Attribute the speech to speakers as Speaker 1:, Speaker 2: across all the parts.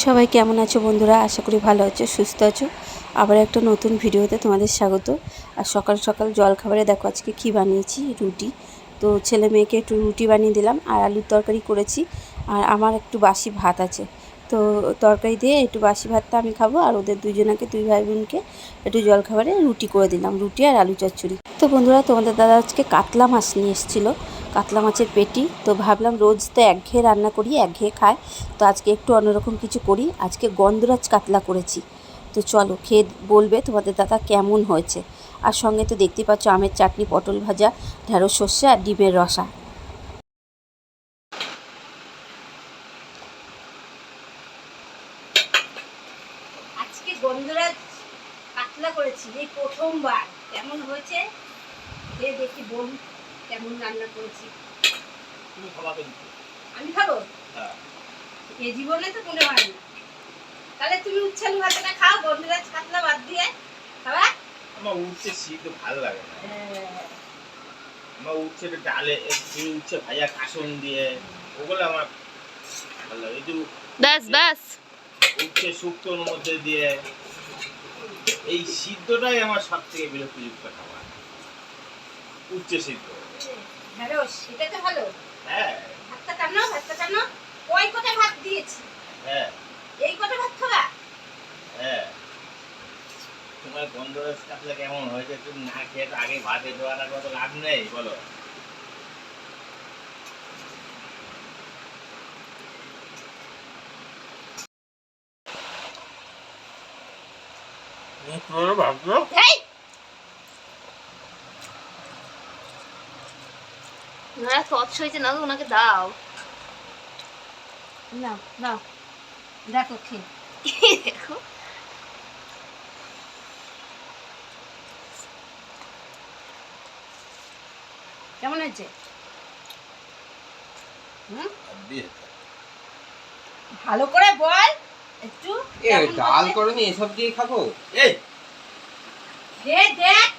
Speaker 1: সবাই কেমন আছো বন্ধুরা? আশা করি ভালো আছো, সুস্থ আছো। আবার একটা নতুন ভিডিওতে তোমাদের স্বাগত। আর সকাল সকাল জলখাবারে দেখো আজকে কী বানিয়েছি, রুটি। তো ছেলে মেয়েকে একটু রুটি বানিয়ে দিলাম আর আলুর তরকারি করেছি। আর আমার একটু বাসি ভাত আছে, তো তরকারি দিয়ে একটু বাসি ভাতটা আমি খাবো, আর ওদের দুজনকে, দুই ভাই বোনকে একটু জলখাবারে রুটি করে দিলাম, রুটি আর আলু চচ্চড়ি। তো বন্ধুরা, তোমাদের দাদা আজকে কাতলা মাছ নিয়ে এসেছিলো, কাতলা মাছের পেটি। তো ভাবলাম রোজ তো একঘেয়ে রান্না করি, একঘেয়ে খায়, তো আজকে একটু অন্যরকম কিছু করি। আজকে গন্ধরাজ কাতলা করেছি। তো চলো খেয়ে বলবে তোমাদের দাদা কেমন হয়েছে। আর সঙ্গে তো দেখতেই পাচ্ছ আমের চাটনি, পটল ভাজা, ঢেঁড়স সর্ষে আর ডিমের রসা। আজকে গন্ধরাজ কাতলা করেছি, এই প্রথমবার। কেমন হয়েছে দেখি বোন কেমন রান্না করেছি। আমি খাবো? এ জীবনে তো মনে হয় না। তাহলে তুমি উচ্ছালু ভাতটা খাও, গন্ধরাজ কাতলা বাদ দিয়ে খাবা।
Speaker 2: আমার উচ্ছে সিদ্ধ ভালো লাগে না। আমার উচ্ছে ডালে উচ্ছে ভাজা কাসন দিয়ে ওগুলো আমার ভালো লাগে। একটু বাস উচ্ছে শুক্তোর মধ্যে দিয়ে এই সিদ্ধটাই আমার সব থেকে বিরক্তিযুক্ত খাবার। উচ্ছে সিদ্ধ
Speaker 1: ঢেঁড়স, এটা তো ভালো।
Speaker 2: হ্যাঁ,
Speaker 1: ভাতটা টানো। কয় কটা ভাত দিয়েছি?
Speaker 2: হ্যাঁ,
Speaker 1: এই কটা ভাত খাবা?
Speaker 2: হ্যাঁ। তোমার গন্ধরাজ কাতলা কেমন হয়েছে তুমি না খেয়ে তো আগে ভাতে দেওয়ার কত লাভ নেই বলো। ভাবছো
Speaker 3: না সৎ হয়েছে না, ওনাকে দাও
Speaker 1: না না, দেখো খেয়ে
Speaker 3: দেখো
Speaker 1: কেমন হয়েছে। ভালো করে বল একটু।
Speaker 4: ডাল করনি, এসব দিয়ে খাবো?
Speaker 2: এই
Speaker 1: খেয়ে দেখ,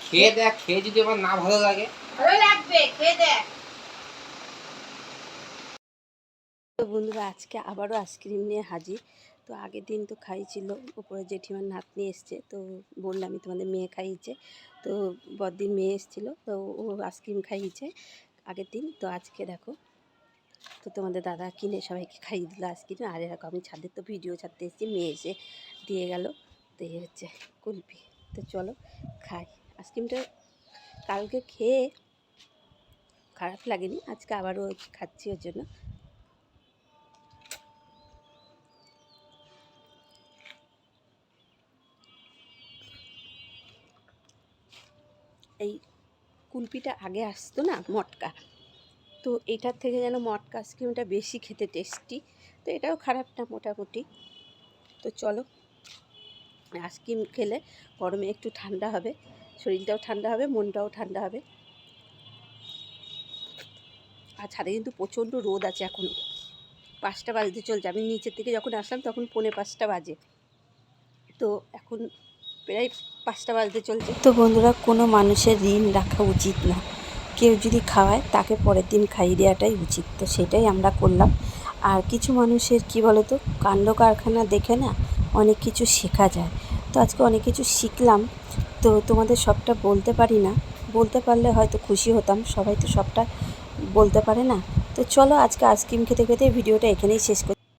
Speaker 4: খেয়ে দেখ, খেয়ে যদি আমার না ভালো লাগে?
Speaker 1: ভালো লাগবে, খেয়ে দেখ। তো বন্ধুরা, আজকে আবারও আইসক্রিম নিয়ে হাজির। তো আগের দিন তো খাইছিল, উপরে জেঠিমার নাতনি এসছে, তো বললামই তোমাদের মেয়ে খাইয়েছে। তো বড়দিন মেয়ে এসেছিলো, তো ও আইসক্রিম খাইয়েছে আগের দিন। তো আজকে দেখো, তো তোমাদের দাদা কিনে সবাইকে খাইয়ে দিল আইসক্রিম। আর এরকম আমি ছাদের তো ভিডিও ছাড়তে এসেছি, মেয়ে এসে দিয়ে গেল। তো এই হচ্ছে কুলপি। তো চলো খাই আইসক্রিমটা। কালকে খেয়ে খারাপ লাগেনি, আজকে আবারও খাচ্ছি ওর জন্য। এই কুলপিটা আগে আসতো না মটকা, তো এটার থেকে যেন মটকা আইসক্রিমটা বেশি খেতে টেস্টি। তো এটাও খারাপ না মোটামুটি। তো চলো, আইসক্রিম খেলে গরমে একটু ঠান্ডা হবে, শরীরটাও ঠান্ডা হবে, মনটাও ঠান্ডা হবে। আর ছাদে কিন্তু প্রচণ্ড রোদ আছে এখনও, 5টা বাজতে চলছে। আমি নিচের থেকে যখন আসলাম তখন 4:45 বাজে, তো এখন প্রায় 5টা বাজতে চলছে। তো বন্ধুরা, কোনো মানুষের ঋণ রাখা উচিত না। কেউ যদি খাওয়ায় তাকে পরের দিন খাইয়ে দেওয়াটাই উচিত। তো সেটাই আমরা করলাম। আর কিছু মানুষের কি বলো তো, কাণ্ড কারখানা দেখে না অনেক কিছু শেখা যায়। তো আজকে অনেক কিছু শিখলাম, তো তোমাদের সবটা বলতে পারি না। বলতে পারলে হয়তো খুশি হতাম, সবাই তো সবটা বলতে পারে না। তো চলো আজকে আইসক্রিম খেতে খেতে ভিডিওটা এখানেই শেষ করছি।